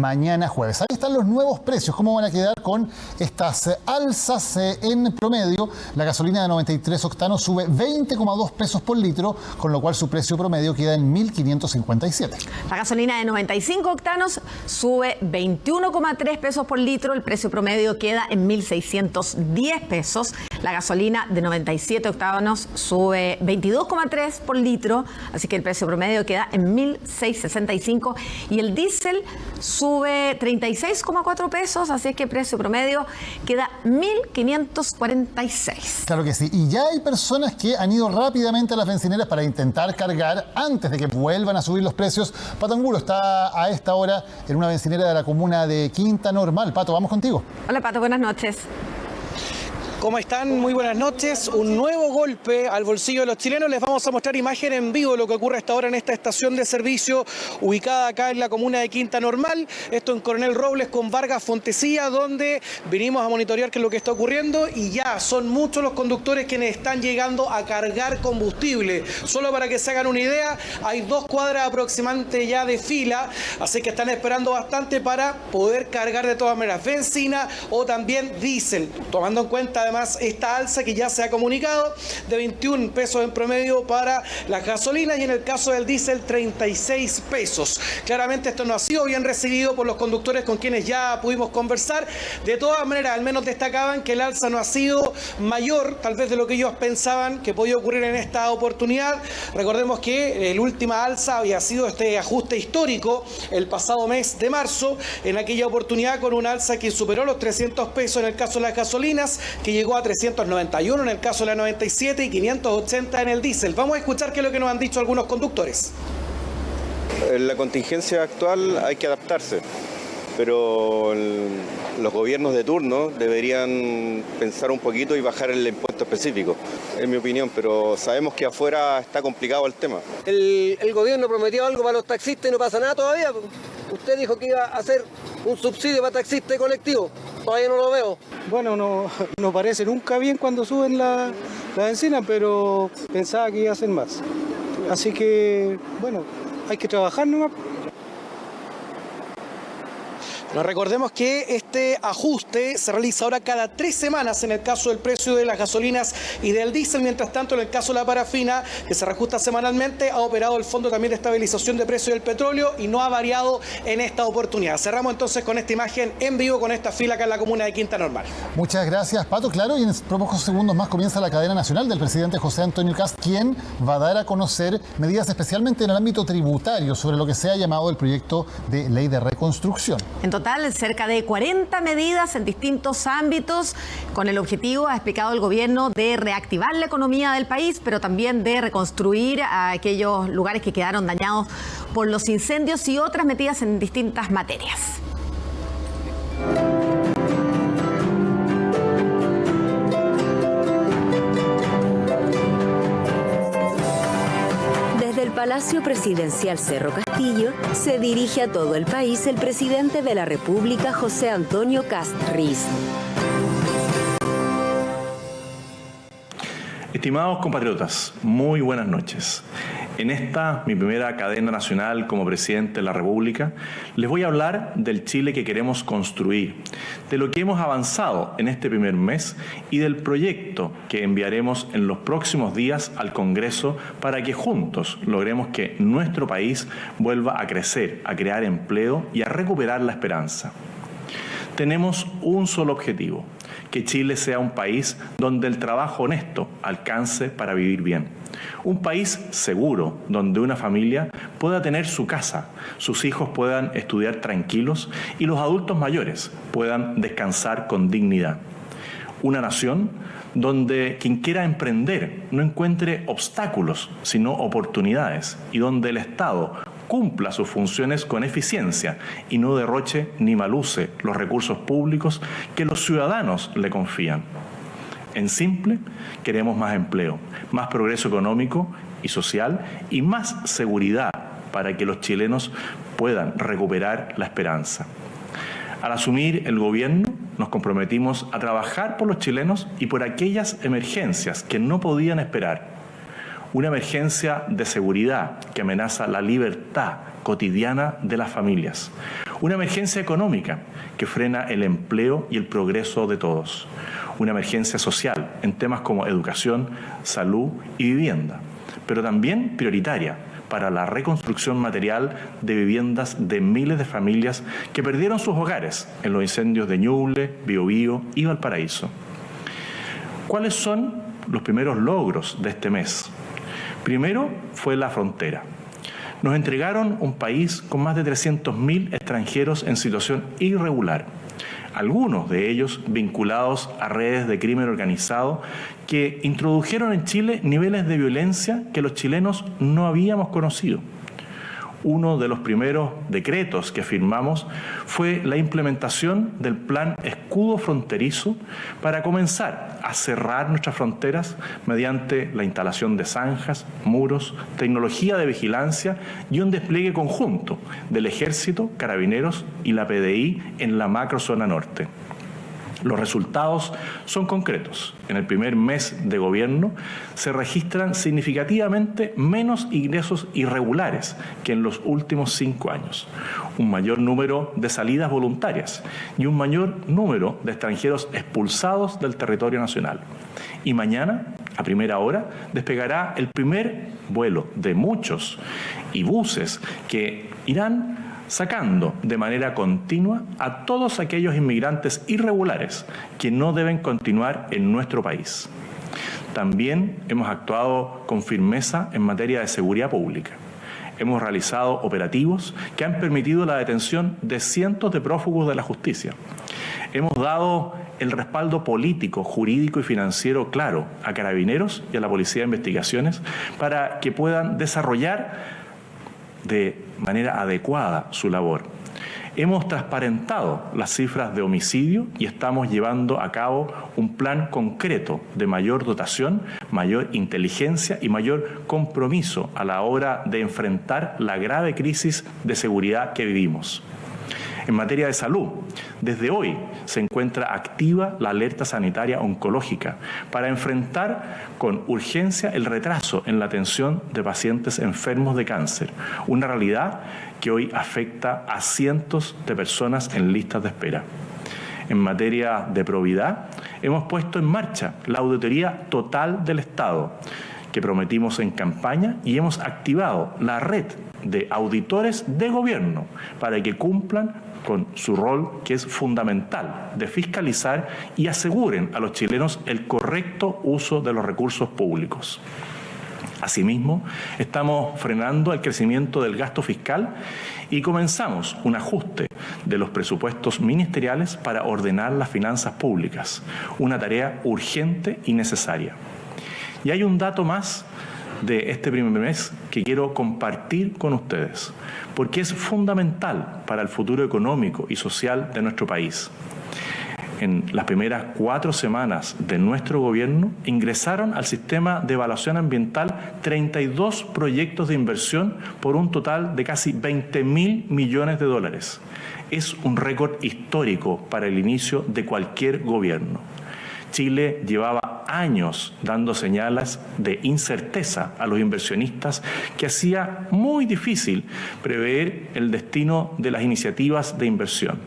mañana jueves. Ahí están los nuevos precios, cómo van a quedar con estas alzas en promedio. La gasolina de 93 octanos sube 20,2 pesos por litro, con lo cual su precio promedio queda en 1.557. La gasolina de 95 octanos sube 21,3 pesos por litro, el precio promedio queda en 1.610 pesos. La gasolina de 97 octanos sube 22,3 por litro, así que el precio promedio queda en 1.665, y el diésel sube 36,4 pesos, así es que el precio promedio queda 1.546. Claro que sí, y ya hay personas que han ido rápidamente a las bencineras para intentar cargar antes de que vuelvan a subir los precios. Pato Angulo está a esta hora en una bencinera de la comuna de Quinta Normal. Pato, vamos contigo. Hola Pato, buenas noches. ¿Cómo están? Muy buenas noches. Un nuevo golpe al bolsillo de los chilenos. Les vamos a mostrar imagen en vivo de lo que ocurre hasta ahora en esta estación de servicio ubicada acá en la comuna de Quinta Normal. Esto en Coronel Robles con Vargas Fontecilla, donde vinimos a monitorear qué es lo que está ocurriendo, y ya son muchos los conductores quienes están llegando a cargar combustible. Solo para que se hagan una idea, hay 2 cuadras aproximadamente ya de fila, así que están esperando bastante para poder cargar de todas maneras benzina o también diésel, tomando en cuenta además esta alza que ya se ha comunicado de 21 pesos en promedio para las gasolinas, y en el caso del diésel 36 pesos. Claramente esto no ha sido bien recibido por los conductores con quienes ya pudimos conversar. De todas maneras, al menos destacaban que el alza no ha sido mayor tal vez de lo que ellos pensaban que podía ocurrir en esta oportunidad. Recordemos que la última alza había sido este ajuste histórico el pasado mes de marzo, en aquella oportunidad con una alza que superó los 300 pesos en el caso de las gasolinas, que llegó a 391 en el caso de la 97 y 580 en el diésel. Vamos a escuchar qué es lo que nos han dicho algunos conductores. En la contingencia actual hay que adaptarse, pero los gobiernos de turno deberían pensar un poquito y bajar el impuesto específico, en mi opinión, pero sabemos que afuera está complicado el tema. El gobierno prometió algo para los taxistas y no pasa nada todavía. Usted dijo que iba a hacer un subsidio para taxistas y colectivos. Todavía no lo veo. Bueno, no parece nunca bien cuando suben la bencina, pero pensaba que iba a ser más. Así que, bueno, hay que trabajar nomás. Nos recordemos que este ajuste se realiza ahora cada 3 semanas en el caso del precio de las gasolinas y del diésel. Mientras tanto, en el caso de la parafina, que se reajusta semanalmente, ha operado el Fondo también de Estabilización de Precios del Petróleo y no ha variado en esta oportunidad. Cerramos entonces con esta imagen en vivo con esta fila acá en la comuna de Quinta Normal. Muchas gracias, Pato. Claro, y en pocos segundos más comienza la cadena nacional del presidente José Antonio Kast, quien va a dar a conocer medidas especialmente en el ámbito tributario sobre lo que se ha llamado el proyecto de ley de reconstrucción. En total, cerca de 40 medidas en distintos ámbitos con el objetivo, ha explicado el gobierno, de reactivar la economía del país, pero también de reconstruir a aquellos lugares que quedaron dañados por los incendios y otras medidas en distintas materias. Desde el Palacio Presidencial Cerro Castillo se dirige a todo el país el presidente de la República, José Antonio Kast Riz. Estimados compatriotas, muy buenas noches. En esta, mi primera cadena nacional como presidente de la República, les voy a hablar del Chile que queremos construir, de lo que hemos avanzado en este primer mes y del proyecto que enviaremos en los próximos días al Congreso para que juntos logremos que nuestro país vuelva a crecer, a crear empleo y a recuperar la esperanza. Tenemos un solo objetivo: que Chile sea un país donde el trabajo honesto alcance para vivir bien. Un país seguro, donde una familia pueda tener su casa, sus hijos puedan estudiar tranquilos y los adultos mayores puedan descansar con dignidad. Una nación donde quien quiera emprender no encuentre obstáculos, sino oportunidades, y donde el Estado cumpla sus funciones con eficiencia y no derroche ni maluse los recursos públicos que los ciudadanos le confían. En simple, queremos más empleo, más progreso económico y social y más seguridad para que los chilenos puedan recuperar la esperanza. Al asumir el gobierno, nos comprometimos a trabajar por los chilenos y por aquellas emergencias que no podían esperar. Una emergencia de seguridad que amenaza la libertad cotidiana de las familias. Una emergencia económica que frena el empleo y el progreso de todos. Una emergencia social en temas como educación, salud y vivienda, pero también prioritaria para la reconstrucción material de viviendas de miles de familias que perdieron sus hogares en los incendios de Ñuble, Biobío y Valparaíso. ¿Cuáles son los primeros logros de este mes? Primero fue la frontera. Nos entregaron un país con más de 300.000 extranjeros en situación irregular, algunos de ellos vinculados a redes de crimen organizado que introdujeron en Chile niveles de violencia que los chilenos no habíamos conocido. Uno de los primeros decretos que firmamos fue la implementación del Plan Escudo Fronterizo para comenzar a cerrar nuestras fronteras mediante la instalación de zanjas, muros, tecnología de vigilancia y un despliegue conjunto del Ejército, Carabineros y la PDI en la macrozona norte. Los resultados son concretos. En el primer mes de gobierno se registran significativamente menos ingresos irregulares que en los últimos 5 años, un mayor número de salidas voluntarias y un mayor número de extranjeros expulsados del territorio nacional. Y mañana, a primera hora, despegará el primer vuelo de muchos y buses que irán sacando de manera continua a todos aquellos inmigrantes irregulares que no deben continuar en nuestro país. También hemos actuado con firmeza en materia de seguridad pública. Hemos realizado operativos que han permitido la detención de cientos de prófugos de la justicia. Hemos dado el respaldo político, jurídico y financiero claro a Carabineros y a la Policía de Investigaciones para que puedan desarrollar de manera adecuada su labor. Hemos transparentado las cifras de homicidio y estamos llevando a cabo un plan concreto de mayor dotación, mayor inteligencia y mayor compromiso a la hora de enfrentar la grave crisis de seguridad que vivimos. En materia de salud, desde hoy se encuentra activa la alerta sanitaria oncológica para enfrentar con urgencia el retraso en la atención de pacientes enfermos de cáncer, una realidad que hoy afecta a cientos de personas en listas de espera. En materia de probidad, hemos puesto en marcha la auditoría total del Estado, que prometimos en campaña, y hemos activado la red de auditores de gobierno para que cumplan con su rol, que es fundamental, de fiscalizar y aseguren a los chilenos el correcto uso de los recursos públicos. Asimismo, estamos frenando el crecimiento del gasto fiscal y comenzamos un ajuste de los presupuestos ministeriales para ordenar las finanzas públicas, una tarea urgente y necesaria. Y hay un dato más de este primer mes que quiero compartir con ustedes, porque es fundamental para el futuro económico y social de nuestro país. En las primeras 4 semanas de nuestro gobierno ingresaron al sistema de evaluación ambiental 32 proyectos de inversión por un total de casi 20.000 millones de dólares. Es un récord histórico para el inicio de cualquier gobierno. Chile llevaba años dando señales de incerteza a los inversionistas que hacía muy difícil prever el destino de las iniciativas de inversión.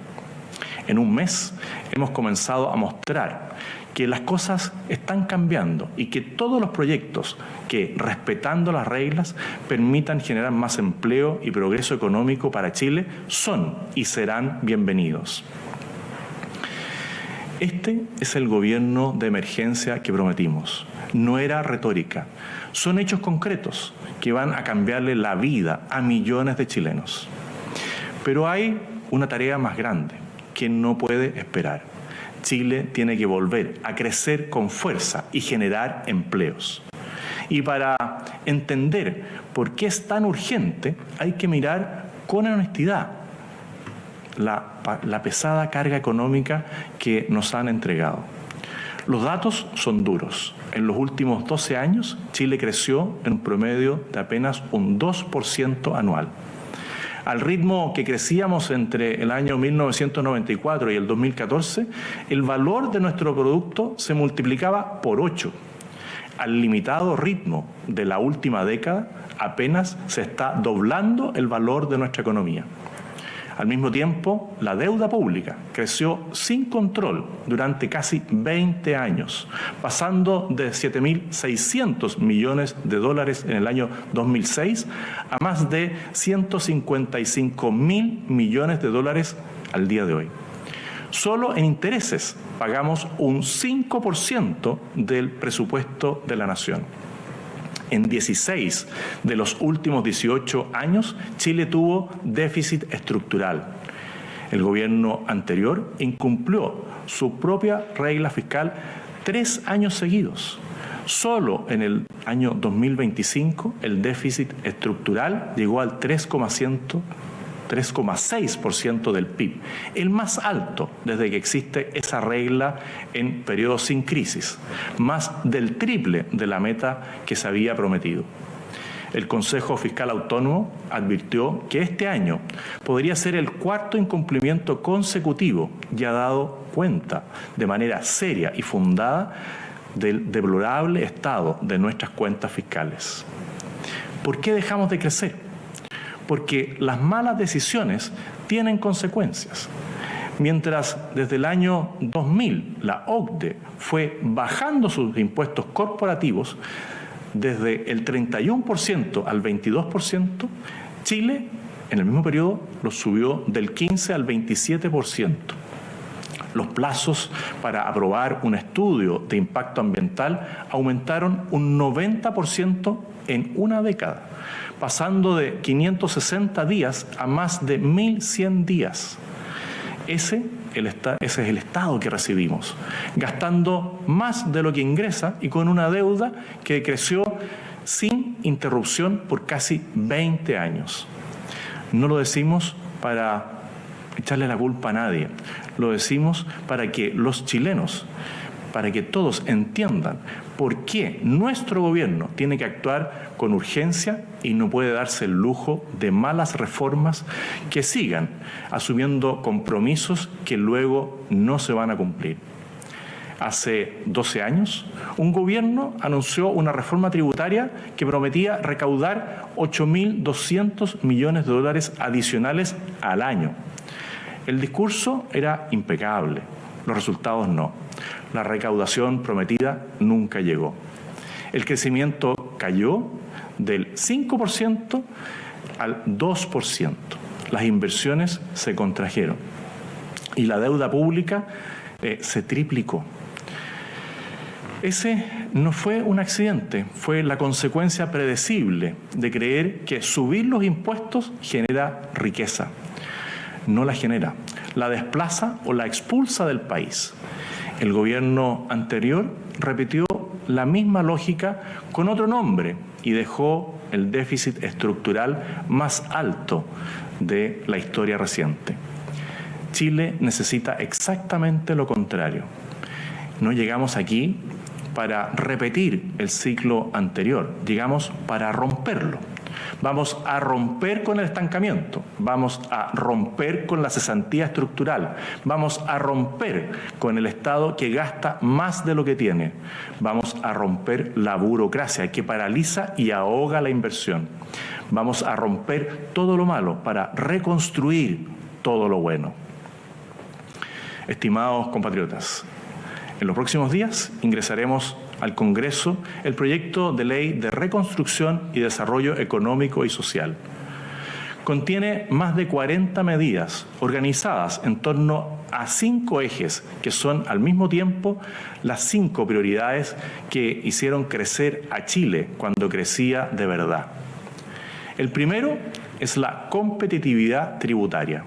En un mes hemos comenzado a mostrar que las cosas están cambiando y que todos los proyectos que, respetando las reglas, permitan generar más empleo y progreso económico para Chile son y serán bienvenidos. Este es el gobierno de emergencia que prometimos. No era retórica. Son hechos concretos que van a cambiarle la vida a millones de chilenos. Pero hay una tarea más grande que no puede esperar. Chile tiene que volver a crecer con fuerza y generar empleos. Y para entender por qué es tan urgente, hay que mirar con honestidad la pesada carga económica que nos han entregado. Los datos son duros. En los últimos 12 años, Chile creció en un promedio de apenas un 2% anual. Al ritmo que crecíamos entre el año 1994 y el 2014, el valor de nuestro producto se multiplicaba por 8. Al limitado ritmo de la última década, apenas se está doblando el valor de nuestra economía. Al mismo tiempo, la deuda pública creció sin control durante casi 20 años, pasando de 7.600 millones de dólares en el año 2006 a más de 155.000 millones de dólares al día de hoy. Solo en intereses pagamos un 5% del presupuesto de la nación. En 16 de los últimos 18 años, Chile tuvo déficit estructural. El gobierno anterior incumplió su propia regla fiscal 3 años seguidos. Solo en el año 2025 el déficit estructural llegó al 3,6% del PIB, el más alto desde que existe esa regla en periodos sin crisis, más del triple de la meta que se había prometido. El Consejo Fiscal Autónomo advirtió que este año podría ser el 4º incumplimiento consecutivo y ha dado cuenta de manera seria y fundada del deplorable estado de nuestras cuentas fiscales. ¿Por qué dejamos de crecer? Porque las malas decisiones tienen consecuencias. Mientras desde el año 2000 la OCDE fue bajando sus impuestos corporativos desde el 31% al 22%, Chile en el mismo periodo los subió del 15% al 27%. Los plazos para aprobar un estudio de impacto ambiental aumentaron un 90% en una década, pasando de 560 días a más de 1.100 días. Ese es el estado que recibimos, gastando más de lo que ingresa y con una deuda que creció sin interrupción por casi 20 años. No lo decimos para echarle la culpa a nadie, lo decimos para que los chilenos, para que todos entiendan por qué nuestro gobierno tiene que actuar con urgencia y no puede darse el lujo de malas reformas que sigan asumiendo compromisos que luego no se van a cumplir. Hace 12 años, un gobierno anunció una reforma tributaria que prometía recaudar 8.200 millones de dólares adicionales al año. El discurso era impecable, los resultados no. La recaudación prometida nunca llegó. El crecimiento cayó del 5% al 2%. Las inversiones se contrajeron y la deuda pública se triplicó. Ese no fue un accidente, fue la consecuencia predecible de creer que subir los impuestos genera riqueza. No la genera, la desplaza o la expulsa del país. El gobierno anterior repitió la misma lógica con otro nombre y dejó el déficit estructural más alto de la historia reciente. Chile necesita exactamente lo contrario. No llegamos aquí para repetir el ciclo anterior, llegamos para romperlo. Vamos a romper con el estancamiento, vamos a romper con la cesantía estructural, vamos a romper con el Estado que gasta más de lo que tiene, vamos a romper la burocracia que paraliza y ahoga la inversión, vamos a romper todo lo malo para reconstruir todo lo bueno. Estimados compatriotas, en los próximos días ingresaremos al Congreso el proyecto de ley de reconstrucción y desarrollo económico y social. Contiene más de 40 medidas organizadas en torno a 5 ejes que son al mismo tiempo las 5 prioridades que hicieron crecer a Chile cuando crecía de verdad. El primero es la competitividad tributaria.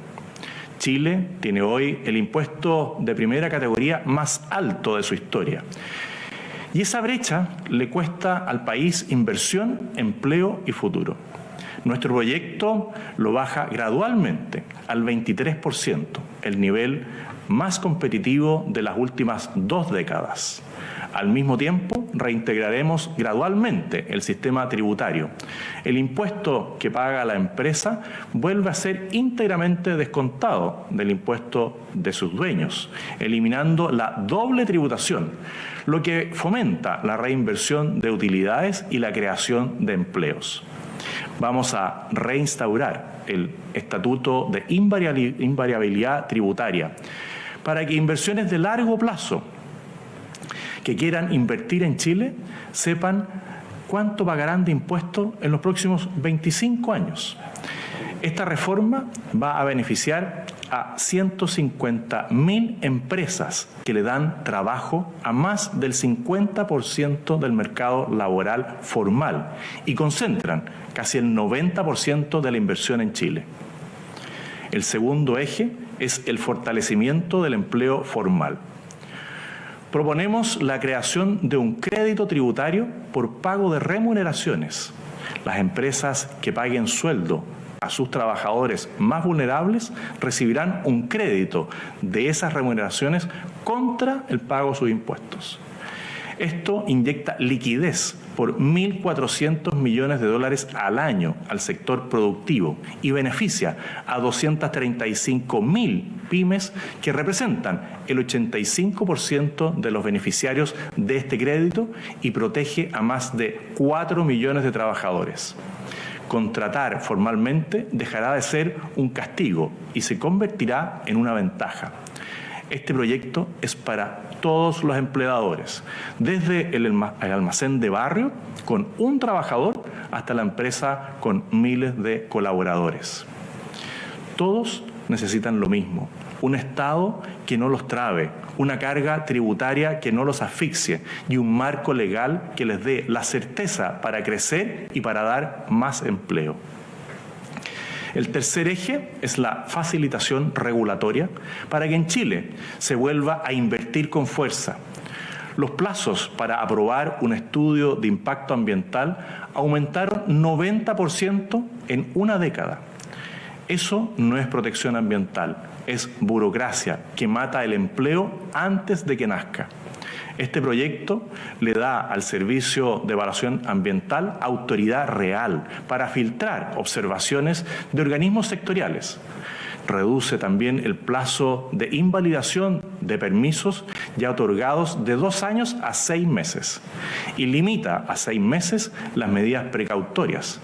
Chile tiene hoy el impuesto de primera categoría más alto de su historia. Y esa brecha le cuesta al país inversión, empleo y futuro. Nuestro proyecto lo baja gradualmente al 23%, el nivel más competitivo de las últimas 2 décadas. Al mismo tiempo, reintegraremos gradualmente el sistema tributario. El impuesto que paga la empresa vuelve a ser íntegramente descontado del impuesto de sus dueños, eliminando la doble tributación, lo que fomenta la reinversión de utilidades y la creación de empleos. Vamos a reinstaurar el estatuto de invariabilidad tributaria para que inversiones de largo plazo que quieran invertir en Chile sepan cuánto pagarán de impuestos en los próximos 25 años. Esta reforma va a beneficiar a 150.000 empresas que le dan trabajo a más del 50% del mercado laboral formal y concentran casi el 90% de la inversión en Chile. El segundo eje es el fortalecimiento del empleo formal. Proponemos la creación de un crédito tributario por pago de remuneraciones. Las empresas que paguen sueldo a sus trabajadores más vulnerables recibirán un crédito de esas remuneraciones contra el pago de sus impuestos. Esto inyecta liquidez por 1.400 millones de dólares al año al sector productivo y beneficia a 235.000 pymes que representan el 85% de los beneficiarios de este crédito y protege a más de 4 millones de trabajadores. Contratar formalmente dejará de ser un castigo y se convertirá en una ventaja. Este proyecto es para todos los empleadores, desde el almacén de barrio con un trabajador hasta la empresa con miles de colaboradores. Todos necesitan lo mismo, un Estado que no los trabe, una carga tributaria que no los asfixie y un marco legal que les dé la certeza para crecer y para dar más empleo. El tercer eje es la facilitación regulatoria para que en Chile se vuelva a invertir con fuerza. Los plazos para aprobar un estudio de impacto ambiental aumentaron 90% en una década. Eso no es protección ambiental, es burocracia que mata el empleo antes de que nazca. Este proyecto le da al Servicio de Evaluación Ambiental autoridad real para filtrar observaciones de organismos sectoriales. Reduce también el plazo de invalidación de permisos ya otorgados de 2 años a 6 meses y limita a 6 meses las medidas precautorias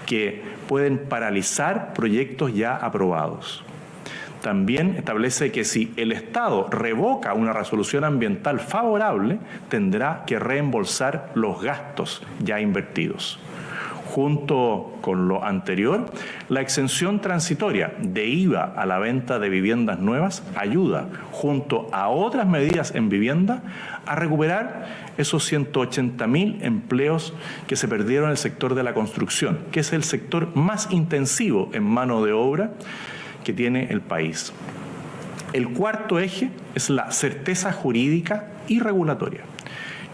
que pueden paralizar proyectos ya aprobados. También establece que si el Estado revoca una resolución ambiental favorable, tendrá que reembolsar los gastos ya invertidos. Junto con lo anterior, la exención transitoria de IVA a la venta de viviendas nuevas ayuda, junto a otras medidas en vivienda, a recuperar esos 180.000 empleos que se perdieron en el sector de la construcción, que es el sector más intensivo en mano de obra que tiene el país. El cuarto eje es la certeza jurídica y regulatoria.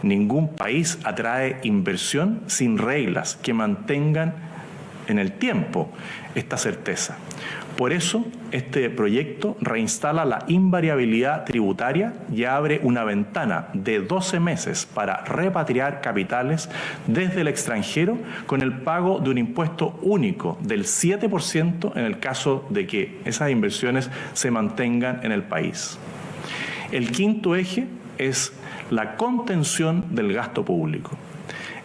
Ningún país atrae inversión sin reglas que mantengan en el tiempo esta certeza. Por eso, este proyecto reinstala la invariabilidad tributaria y abre una ventana de 12 meses para repatriar capitales desde el extranjero con el pago de un impuesto único del 7% en el caso de que esas inversiones se mantengan en el país. El quinto eje es la contención del gasto público.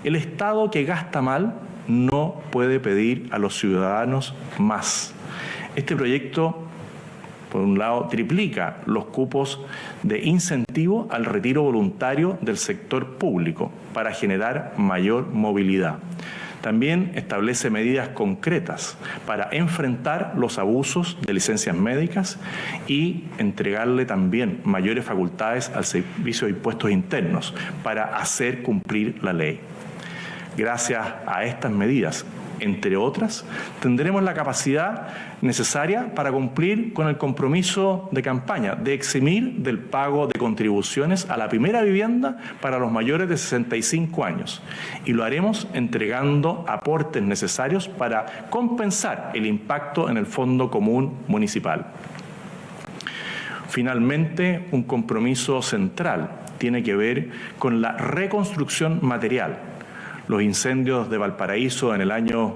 El Estado que gasta mal no puede pedir a los ciudadanos más. Este proyecto, por un lado, triplica los cupos de incentivo al retiro voluntario del sector público para generar mayor movilidad. También establece medidas concretas para enfrentar los abusos de licencias médicas y entregarle también mayores facultades al Servicio de Impuestos Internos para hacer cumplir la ley. Gracias a estas medidas, entre otras, tendremos la capacidad necesaria para cumplir con el compromiso de campaña de eximir del pago de contribuciones a la primera vivienda para los mayores de 65 años. Y lo haremos entregando aportes necesarios para compensar el impacto en el Fondo Común Municipal. Finalmente, un compromiso central tiene que ver con la reconstrucción material. Los incendios de Valparaíso en el año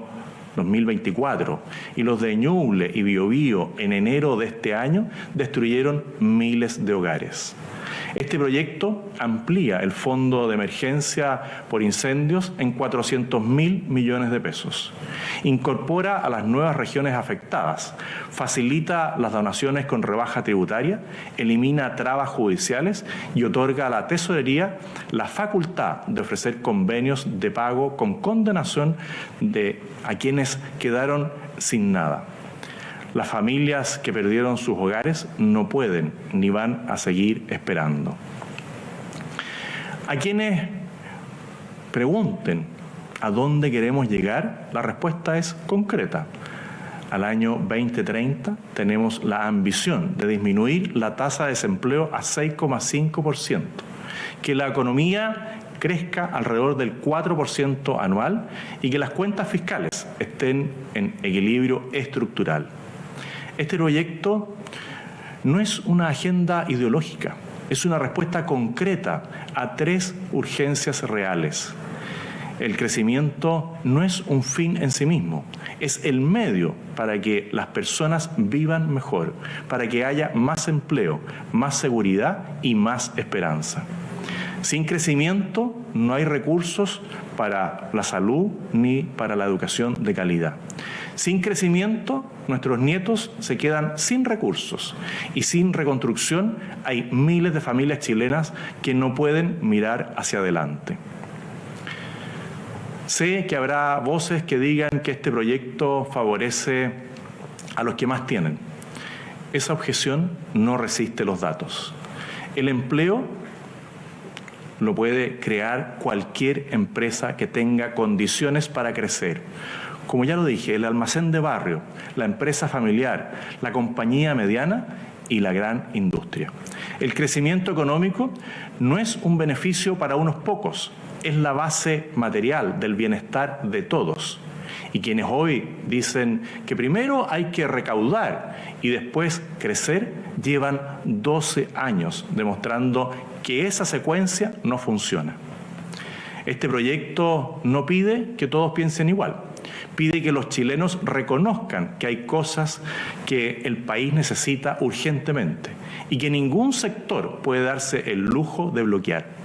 2024 y los de Ñuble y Biobío en enero de este año destruyeron miles de hogares. Este proyecto amplía el fondo de emergencia por incendios en 400.000 millones de pesos. Incorpora a las nuevas regiones afectadas, facilita las donaciones con rebaja tributaria, elimina trabas judiciales y otorga a la tesorería la facultad de ofrecer convenios de pago con condonación a quienes quedaron sin nada. Las familias que perdieron sus hogares no pueden ni van a seguir esperando. A quienes pregunten a dónde queremos llegar, la respuesta es concreta. Al año 2030 tenemos la ambición de disminuir la tasa de desempleo a 6,5%, que la economía crezca alrededor del 4% anual y que las cuentas fiscales estén en equilibrio estructural. Este proyecto no es una agenda ideológica, es una respuesta concreta a 3 urgencias reales. El crecimiento no es un fin en sí mismo, es el medio para que las personas vivan mejor, para que haya más empleo, más seguridad y más esperanza. Sin crecimiento no hay recursos para la salud ni para la educación de calidad. Sin crecimiento, nuestros nietos se quedan sin recursos y sin reconstrucción hay miles de familias chilenas que no pueden mirar hacia adelante. Sé que habrá voces que digan que este proyecto favorece a los que más tienen. Esa objeción no resiste los datos. El empleo lo puede crear cualquier empresa que tenga condiciones para crecer. Como ya lo dije, el almacén de barrio, la empresa familiar, la compañía mediana y la gran industria. El crecimiento económico no es un beneficio para unos pocos, es la base material del bienestar de todos. Y quienes hoy dicen que primero hay que recaudar y después crecer, llevan 12 años demostrando que esa secuencia no funciona. Este proyecto no pide que todos piensen igual, pide que los chilenos reconozcan que hay cosas que el país necesita urgentemente y que ningún sector puede darse el lujo de bloquear.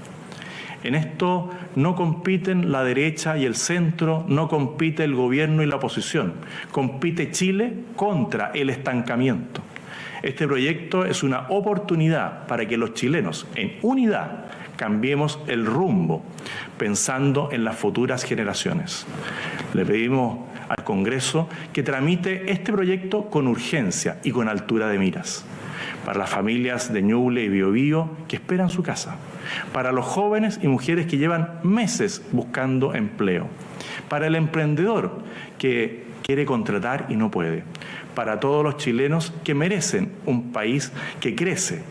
En esto no compiten la derecha y el centro, no compite el gobierno y la oposición, compite Chile contra el estancamiento. Este proyecto es una oportunidad para que los chilenos, en unidad, cambiemos el rumbo, pensando en las futuras generaciones. Le pedimos al Congreso que tramite este proyecto con urgencia y con altura de miras. Para las familias de Ñuble y Biobío que esperan su casa, para los jóvenes y mujeres que llevan meses buscando empleo, para el emprendedor que quiere contratar y no puede, para todos los chilenos que merecen un país que crece.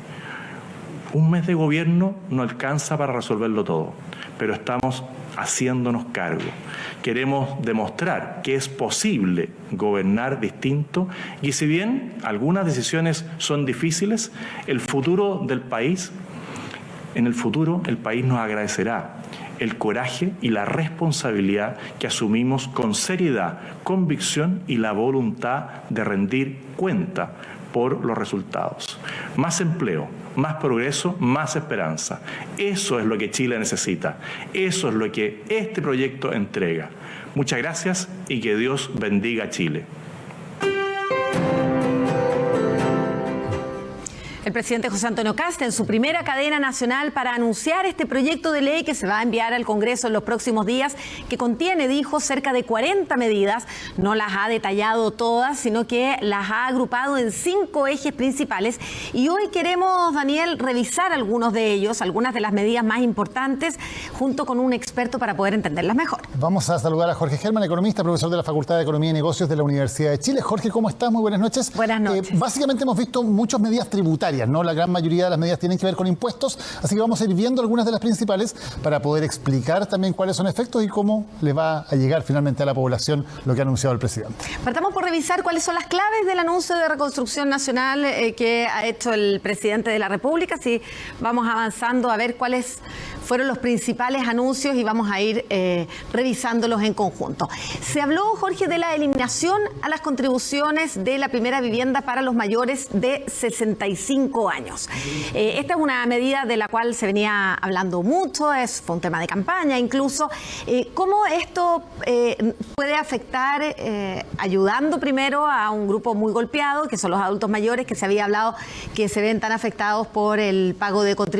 Un mes de gobierno no alcanza para resolverlo todo, pero estamos haciéndonos cargo. Queremos demostrar que es posible gobernar distinto y si bien algunas decisiones son difíciles, en el futuro el país nos agradecerá el coraje y la responsabilidad que asumimos con seriedad, convicción y la voluntad de rendir cuenta por los resultados. Más empleo, más progreso, más esperanza. Eso es lo que Chile necesita. Eso es lo que este proyecto entrega. Muchas gracias y que Dios bendiga a Chile. El presidente José Antonio Kast en su primera cadena nacional para anunciar este proyecto de ley que se va a enviar al Congreso en los próximos días, que contiene, dijo, cerca de 40 medidas. No las ha detallado todas, sino que las ha agrupado en 5 ejes principales. Y hoy queremos, Daniel, revisar algunos de ellos, algunas de las medidas más importantes, junto con un experto para poder entenderlas mejor. Vamos a saludar a Jorge Germán, economista, profesor de la Facultad de Economía y Negocios de la Universidad de Chile. Jorge, ¿cómo estás? Muy buenas noches. Buenas noches. Básicamente hemos visto muchas medidas tributarias, ¿no? La gran mayoría de las medidas tienen que ver con impuestos, así que vamos a ir viendo algunas de las principales para poder explicar también cuáles son efectos y cómo le va a llegar finalmente a la población lo que ha anunciado el presidente. Partamos por revisar cuáles son las claves del anuncio de reconstrucción nacional que ha hecho el presidente de la República. Así vamos avanzando a ver cuáles fueron los principales anuncios y vamos a ir revisándolos en conjunto. Se habló, Jorge, de la eliminación a las contribuciones de la primera vivienda para los mayores de 65 5 años. Esta es una medida de la cual se venía hablando mucho, fue un tema de campaña incluso. ¿Cómo esto puede afectar, ayudando primero a un grupo muy golpeado, que son los adultos mayores, que se había hablado que se ven tan afectados por el pago de contribuciones?